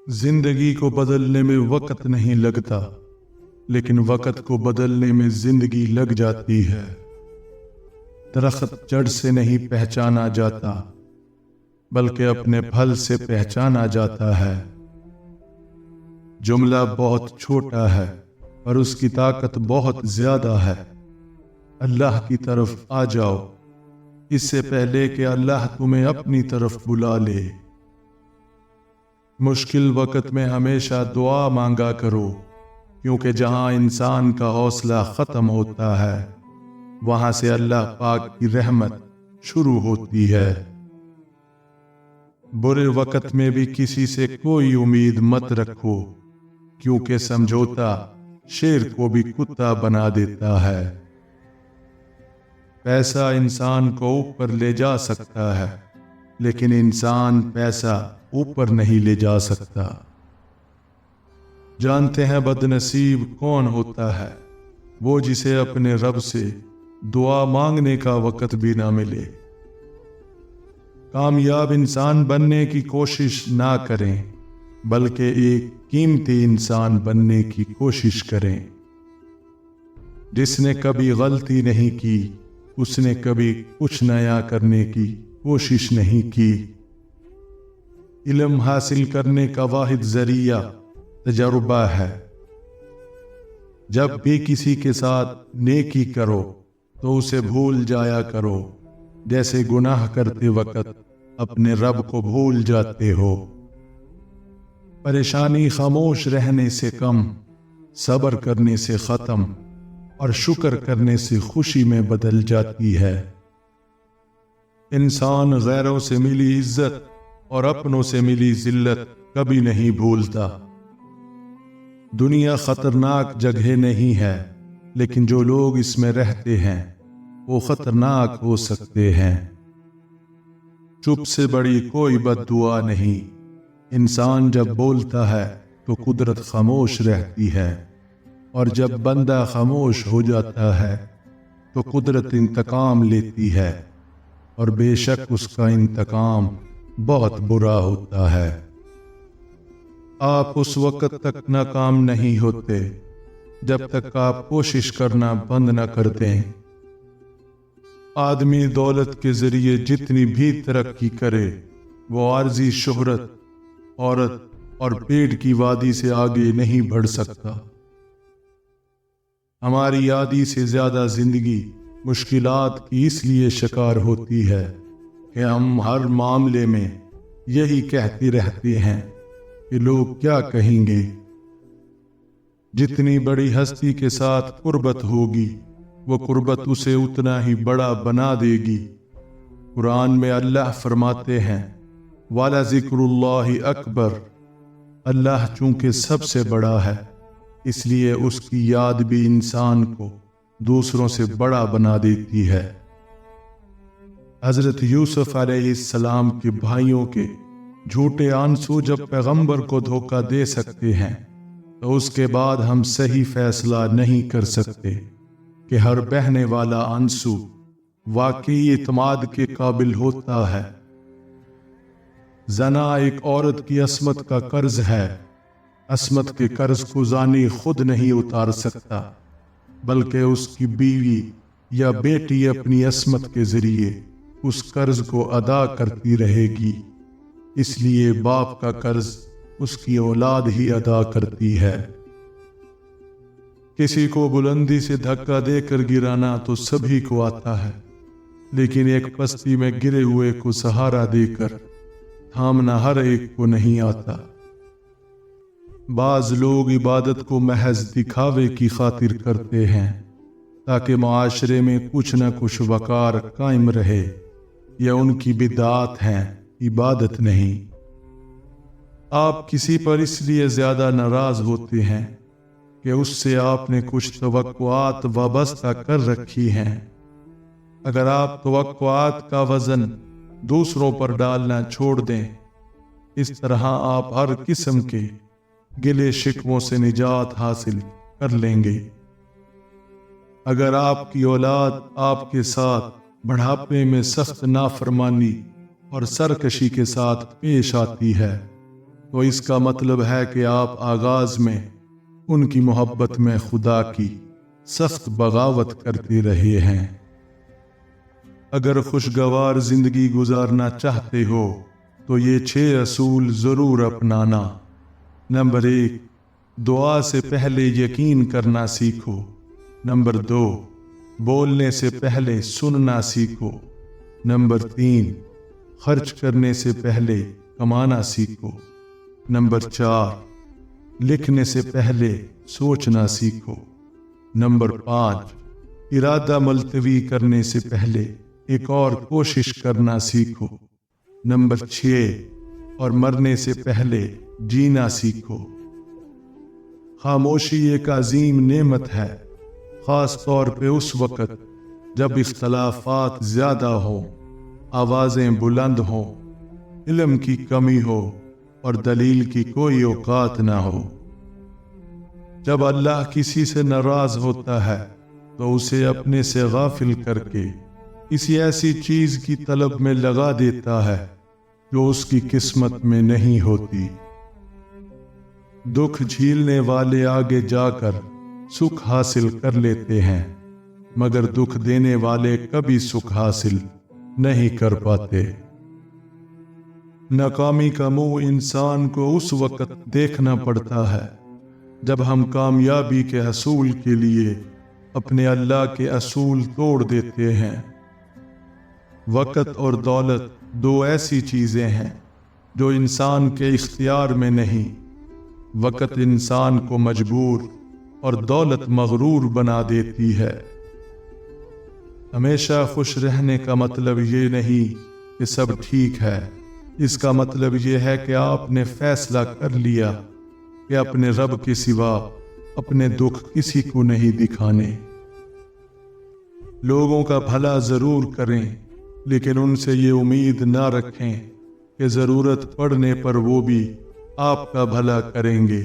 زندگی کو بدلنے میں وقت نہیں لگتا، لیکن وقت کو بدلنے میں زندگی لگ جاتی ہے۔ درخت جڑ سے نہیں پہچانا جاتا، بلکہ اپنے پھل سے پہچانا جاتا ہے۔ جملہ بہت چھوٹا ہے پر اس کی طاقت بہت زیادہ ہے۔ اللہ کی طرف آ جاؤ، اس سے پہلے کہ اللہ تمہیں اپنی طرف بلا لے۔ مشکل وقت میں ہمیشہ دعا مانگا کرو، کیونکہ جہاں انسان کا حوصلہ ختم ہوتا ہے، وہاں سے اللہ پاک کی رحمت شروع ہوتی ہے۔ برے وقت میں بھی کسی سے کوئی امید مت رکھو، کیونکہ سمجھوتا شیر کو بھی کتا بنا دیتا ہے۔ پیسہ انسان کو اوپر لے جا سکتا ہے، لیکن انسان پیسہ اوپر نہیں لے جا سکتا۔ جانتے ہیں بد نصیب کون ہوتا ہے؟ وہ جسے اپنے رب سے دعا مانگنے کا وقت بھی نہ ملے۔ کامیاب انسان بننے کی کوشش نہ کریں، بلکہ ایک قیمتی انسان بننے کی کوشش کریں۔ جس نے کبھی غلطی نہیں کی، اس نے کبھی کچھ نیا کرنے کی کوشش نہیں کی۔ علم حاصل کرنے کا واحد ذریعہ تجربہ ہے۔ جب بھی کسی کے ساتھ نیکی کرو تو اسے بھول جایا کرو، جیسے گناہ کرتے وقت اپنے رب کو بھول جاتے ہو۔ پریشانی خاموش رہنے سے کم، صبر کرنے سے ختم، اور شکر کرنے سے خوشی میں بدل جاتی ہے۔ انسان غیروں سے ملی عزت اور اپنوں سے ملی ذلت کبھی نہیں بھولتا۔ دنیا خطرناک جگہ نہیں ہے، لیکن جو لوگ اس میں رہتے ہیں وہ خطرناک ہو سکتے ہیں۔ چپ سے بڑی کوئی بد دعا نہیں۔ انسان جب بولتا ہے تو قدرت خاموش رہتی ہے، اور جب بندہ خاموش ہو جاتا ہے تو قدرت انتقام لیتی ہے، اور بے شک اس کا انتقام بہت برا ہوتا ہے۔ آپ اس وقت تک ناکام نہیں ہوتے جب تک آپ کوشش کرنا بند نہ کر دیں۔ آدمی دولت کے ذریعے جتنی بھی ترقی کرے، وہ عارضی شہرت، عورت اور پیٹ کی وادی سے آگے نہیں بڑھ سکتا۔ ہماری آدھی سے زیادہ زندگی مشکلات کی اس لیے شکار ہوتی ہے کہ ہم ہر معاملے میں یہی کہتے رہتے ہیں کہ لوگ کیا کہیں گے۔ جتنی بڑی ہستی کے ساتھ قربت ہوگی، وہ قربت اسے اتنا ہی بڑا بنا دے گی۔ قرآن میں اللہ فرماتے ہیں وَلَذِكْرُ اللَّهِ أَكْبَرُ۔ اللہ چونکہ سب سے بڑا ہے، اس لیے اس کی یاد بھی انسان کو دوسروں سے بڑا بنا دیتی ہے۔ حضرت یوسف علیہ السلام کے بھائیوں کے جھوٹے آنسو جب پیغمبر کو دھوکہ دے سکتے ہیں، تو اس کے بعد ہم صحیح فیصلہ نہیں کر سکتے کہ ہر بہنے والا آنسو واقعی اعتماد کے قابل ہوتا ہے۔ زنا ایک عورت کی عصمت کا قرض ہے۔ عصمت کے قرض کو زانی خود نہیں اتار سکتا، بلکہ اس کی بیوی یا بیٹی اپنی عصمت کے ذریعے اس قرض کو ادا کرتی رہے گی۔ اس لیے باپ کا قرض اس کی اولاد ہی ادا کرتی ہے۔ کسی کو بلندی سے دھکا دے کر گرانا تو سبھی کو آتا ہے، لیکن ایک پستی میں گرے ہوئے کو سہارا دے کر تھامنا ہر ایک کو نہیں آتا۔ بعض لوگ عبادت کو محض دکھاوے کی خاطر کرتے ہیں، تاکہ معاشرے میں کچھ نہ کچھ وقار قائم رہے، یا ان کی بدعات ہیں، عبادت نہیں۔ آپ کسی پر اس لیے زیادہ ناراض ہوتے ہیں کہ اس سے آپ نے کچھ توقعات وابستہ کر رکھی ہیں۔ اگر آپ توقعات کا وزن دوسروں پر ڈالنا چھوڑ دیں، اس طرح آپ ہر قسم کے گلے شکووں سے نجات حاصل کر لیں گے۔ اگر آپ کی اولاد آپ کے ساتھ بڑھاپے میں سخت نافرمانی اور سرکشی کے ساتھ پیش آتی ہے، تو اس کا مطلب ہے کہ آپ آغاز میں ان کی محبت میں خدا کی سخت بغاوت کرتے رہے ہیں۔ اگر خوشگوار زندگی گزارنا چاہتے ہو تو یہ 6 اصول ضرور اپنانا۔ نمبر 1، دعا سے پہلے یقین کرنا سیکھو۔ نمبر 2، بولنے سے پہلے سننا سیکھو۔ نمبر 3، خرچ کرنے سے پہلے کمانا سیکھو۔ نمبر 4، لکھنے سے پہلے سوچنا سیکھو۔ نمبر 5، ارادہ ملتوی کرنے سے پہلے ایک اور کوشش کرنا سیکھو۔ نمبر 6، اور مرنے سے پہلے جینا سیکھو۔ خاموشی ایک عظیم نعمت ہے، خاص طور پہ اس وقت جب اختلافات زیادہ ہوں، آوازیں بلند ہوں، علم کی کمی ہو اور دلیل کی کوئی اوقات نہ ہو۔ جب اللہ کسی سے ناراض ہوتا ہے تو اسے اپنے سے غافل کر کے کسی ایسی چیز کی طلب میں لگا دیتا ہے جو اس کی قسمت میں نہیں ہوتی۔ دکھ جھیلنے والے آگے جا کر سکھ حاصل کر لیتے ہیں، مگر دکھ دینے والے کبھی سکھ حاصل نہیں کر پاتے۔ ناکامی کا منہ انسان کو اس وقت دیکھنا پڑتا ہے جب ہم کامیابی کے حصول کے لیے اپنے اللہ کے اصول توڑ دیتے ہیں۔ وقت اور دولت 2 ایسی چیزیں ہیں جو انسان کے اختیار میں نہیں۔ وقت انسان کو مجبور اور دولت مغرور بنا دیتی ہے۔ ہمیشہ خوش رہنے کا مطلب یہ نہیں کہ سب ٹھیک ہے، اس کا مطلب یہ ہے کہ آپ نے فیصلہ کر لیا کہ اپنے رب کے سوا اپنے دکھ کسی کو نہیں دکھانے۔ لوگوں کا بھلا ضرور کریں، لیکن ان سے یہ امید نہ رکھیں کہ ضرورت پڑنے پر وہ بھی آپ کا بھلا کریں گے۔